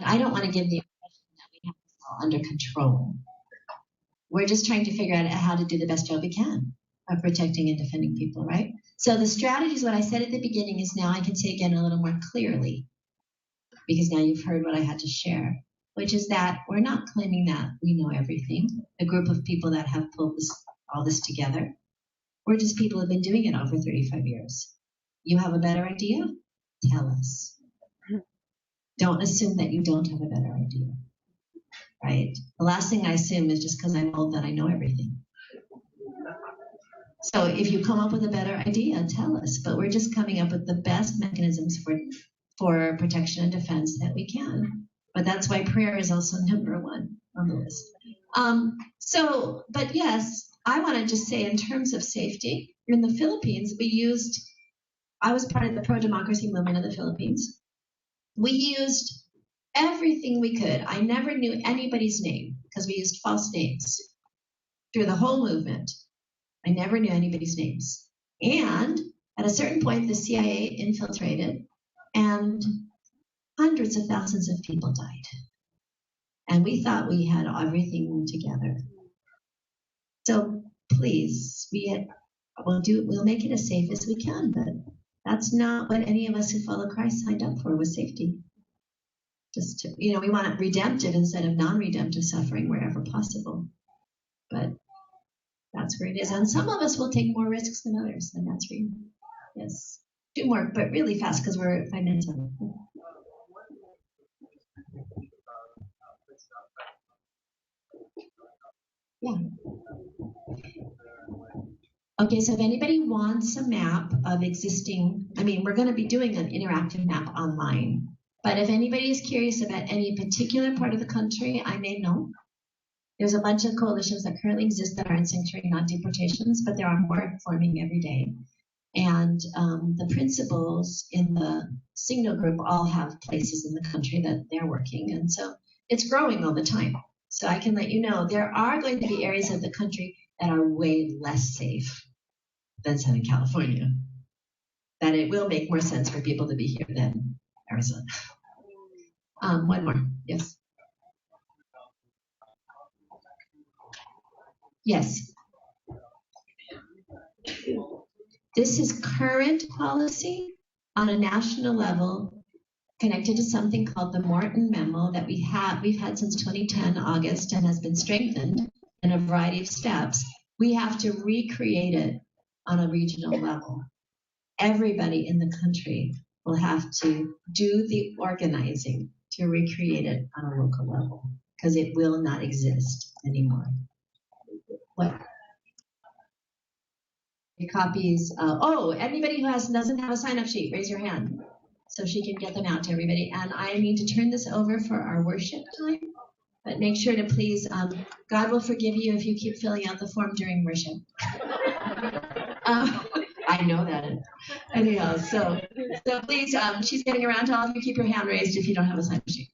I don't want to give the impression that we have this all under control. We're just trying to figure out how to do the best job we can of protecting and defending people, right? So the strategies, what I said at the beginning, is now I can say again a little more clearly, because now you've heard what I had to share, which is that we're not claiming that we know everything, a group of people that have pulled all this together. We're just people who have been doing it all for 35 years. You have a better idea? Tell us. Don't assume that you don't have a better idea, right? The last thing I assume is just because I'm old that I know everything. So if you come up with a better idea, tell us. But we're just coming up with the best mechanisms for protection and defense that we can. But that's why prayer is also number one on the list. But yes, I want to just say in terms of safety, in the Philippines, I was part of the pro-democracy movement in the Philippines. We used everything we could. I never knew anybody's name because we used false names through the whole movement. I never knew anybody's names. And at a certain point, the CIA infiltrated and hundreds of thousands of people died. And we thought we had everything together. So please, we'll make it as safe as we can, but that's not what any of us who follow Christ signed up for, was safety. Just to, we want redemptive instead of non-redemptive suffering wherever possible. But that's where it is. And some of us will take more risks than others, and that's real. Yes. Do more, but really fast because we're 5 minutes over. Yeah. Okay, so if anybody wants a map of existing, we're going to be doing an interactive map online. But if anybody is curious about any particular part of the country, I may know. There's a bunch of coalitions that currently exist that are in sanctuary, not deportations, but there are more forming every day. And the principals in the Signal group all have places in the country that they're working. And so it's growing all the time. So I can let you know there are going to be areas of the country that are way less safe than Southern California. That it will make more sense for people to be here than Arizona. One more, yes. Yes. This is current policy on a national level connected to something called the Morton Memo that we've had since 2010, August, and has been strengthened in a variety of steps. We have to recreate it on a regional level. Everybody in the country will have to do the organizing to recreate it on a local level because it will not exist anymore. What? Copies. Anybody who doesn't have a sign-up sheet, raise your hand so she can get them out to everybody. And I need to turn this over for our worship time, but make sure to please, God will forgive you if you keep filling out the form during worship. I know that. Anyhow, so please, she's getting around to all of you. Keep your hand raised if you don't have a sign-up sheet.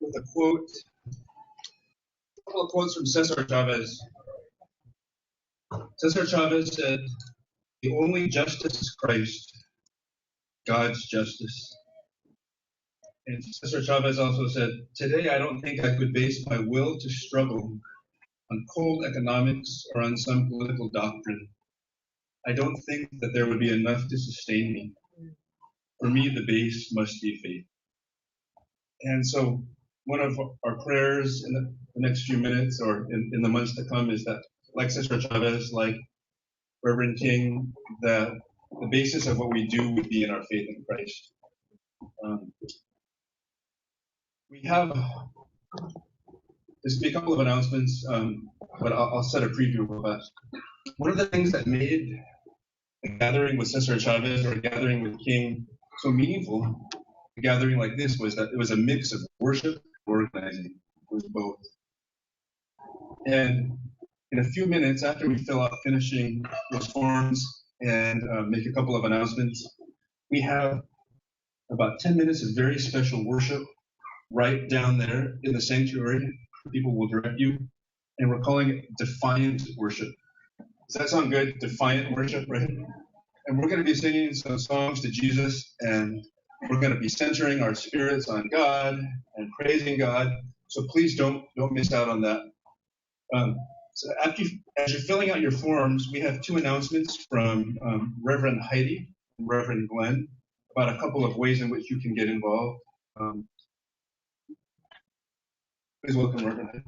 With a quote, a couple of quotes from Cesar Chavez. Cesar Chavez said, "The only justice is Christ, God's justice." And Cesar Chavez also said, "Today I don't think I could base my will to struggle on cold economics or on some political doctrine. I don't think that there would be enough to sustain me. For me, the base must be faith." And so one of our prayers in the next few minutes or in the months to come is that, like Sister Chavez, like Reverend King, the basis of what we do would be in our faith in Christ. We have, there's be a couple of announcements, but I'll set a preview of that. One of the things that made a gathering with Sister Chavez or a gathering with King so meaningful, a gathering like this, was that it was a mix of worship and organizing. It was both. And in a few minutes after we finishing those forms and make a couple of announcements, we have about 10 minutes of very special worship right down there in the sanctuary. People will direct you. and we're calling it Defiant Worship. Does that sound good? Defiant Worship, right? And we're going to be singing some songs to Jesus, and we're going to be centering our spirits on God and praising God. So please don't miss out on that. So as you're filling out your forms, we have two announcements from Reverend Heidi and Reverend Glenn about a couple of ways in which you can get involved. Please welcome Reverend Heidi.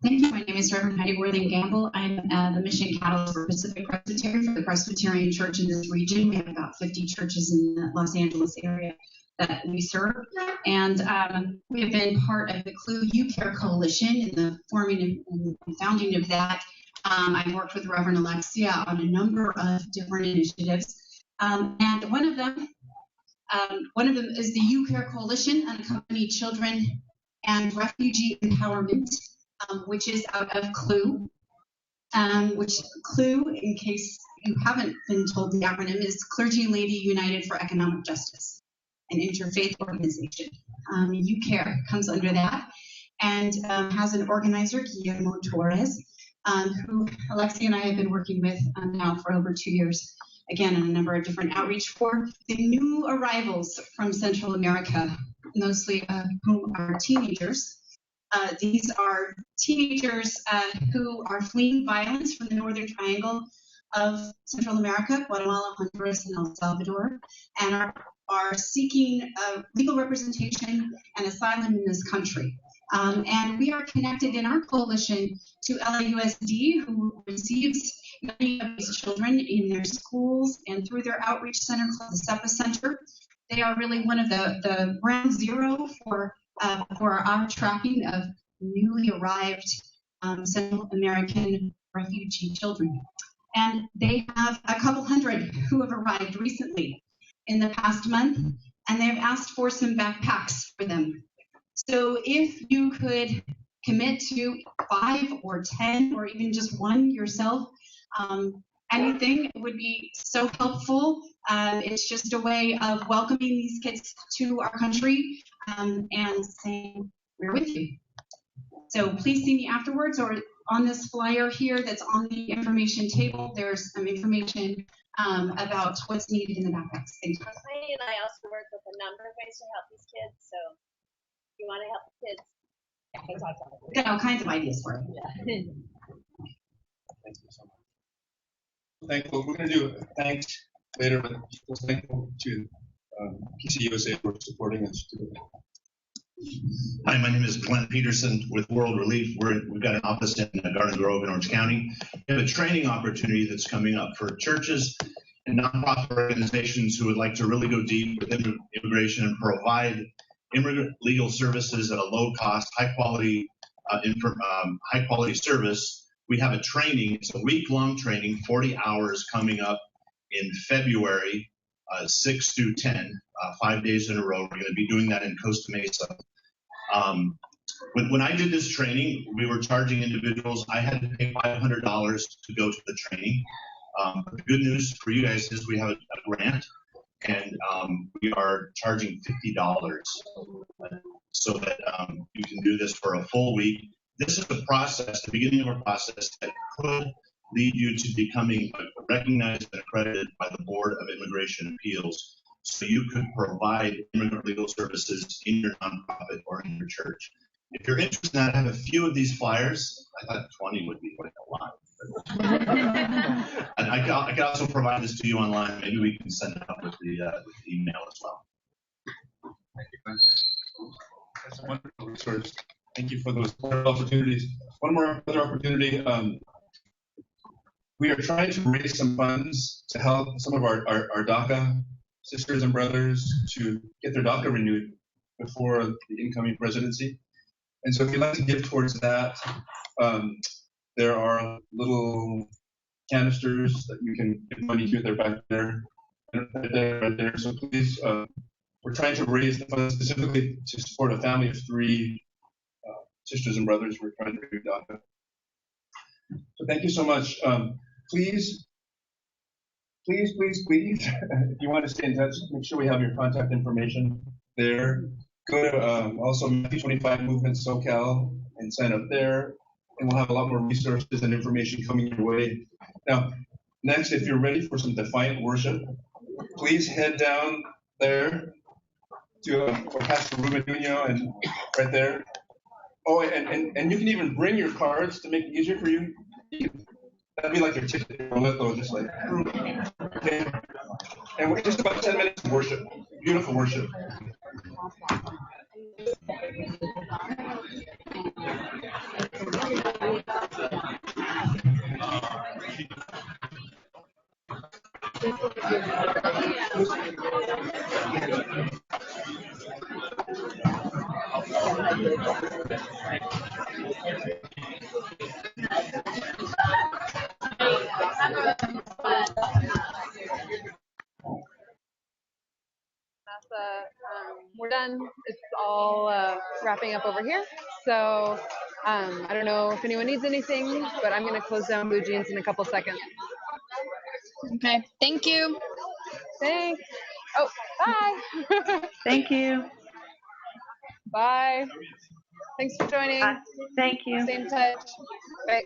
Thank you. My name is Reverend Heidi Worthing Gamble. I'm the mission catalyst for Pacific Presbytery for the Presbyterian Church in this region. We have about 50 churches in the Los Angeles area that we serve. And we have been part of the CLU UCare Coalition in the forming and founding of that. I've worked with Reverend Alexia on a number of different initiatives. And one of them is the UCare Coalition, Unaccompanied Children and Refugee Empowerment, which is out of CLU, which CLU, in case you haven't been told the acronym, is Clergy Lady United for Economic Justice, an interfaith organization. UCare comes under that and has an organizer, Guillermo Torres, who Alexia and I have been working with now for over 2 years, again, on a number of different outreach for the new arrivals from Central America, mostly whom are teenagers. These are teenagers who are fleeing violence from the Northern Triangle of Central America, Guatemala, Honduras, and El Salvador, and are seeking legal representation and asylum in this country. And we are connected in our coalition to LAUSD, who receives many of these children in their schools and through their outreach center called the SEPA Center. They are really one of the ground zero for our tracking of newly arrived Central American refugee children. And they have a couple hundred who have arrived recently in the past month, and they have asked for some backpacks for them. So if you could commit to 5 or 10 or even just one yourself, anything would be so helpful. It's just a way of welcoming these kids to our country and saying, we're with you. So please see me afterwards, or on this flyer here that's on the information table, there's some information about what's needed in the backpacks. Thank you. Heidi and I also work with a number of ways to help these kids, so if you want to help the kids, we'll talk about it. Got all kinds of ideas for it. Yeah. Thank you so much. Thankful. We're going to do thanks later, but we're thankful to PCUSA for supporting us. Hi, my name is Glenn Peterson with World Relief. We've got an office in Garden Grove in Orange County. We have a training opportunity that's coming up for churches and nonprofit organizations who would like to really go deep with immigration and provide immigrant legal services at a low cost, high quality service. We have a training. It's a week-long training, 40 hours coming up in February, 6 through 10, 5 days in a row. We're going to be doing that in Costa Mesa. When I did this training, we were charging individuals. I had to pay $500 to go to the training. But the good news for you guys is we have a grant, and we are charging $50 so that you can do this for a full week. This is the process, the beginning of a process that could lead you to becoming recognized and accredited by the Board of Immigration Appeals, so you could provide immigrant legal services in your nonprofit or in your church. If you're interested in that, I have a few of these flyers. I thought 20 would be quite a lot. And I can also provide this to you online. Maybe we can send it up with the email as well. Thank you, Glenn. That's a wonderful resource. Thank you for those opportunities. One more other opportunity. We are trying to raise some funds to help some of our DACA sisters and brothers to get their DACA renewed before the incoming presidency. And so if you'd like to give towards that, there are little canisters that you can give money to. They're back there, right there. So please, we're trying to raise the funds specifically to support a family of 3 sisters and brothers. We're trying to renew DACA. So thank you so much. Please, if you want to stay in touch, make sure we have your contact information there. Go to also Matthew 25 Movement SoCal and sign up there, and we'll have a lot more resources and information coming your way. Now, next, if you're ready for some Defiant worship, please head down there to for Pastor Ruben Nuno and right there. Oh, and you can even bring your cards to make it easier for you. That'd be like your ticket boleto, just like. Okay. And we're just about 10 minutes of worship. Beautiful worship. We're done. It's all wrapping up over here. So I don't know if anyone needs anything, but I'm going to close down Blue Jeans in a couple seconds. Okay. Thank you. Thanks. Oh, bye. Thank you. Bye. Thanks for joining. Thank you. Stay in touch. Bye.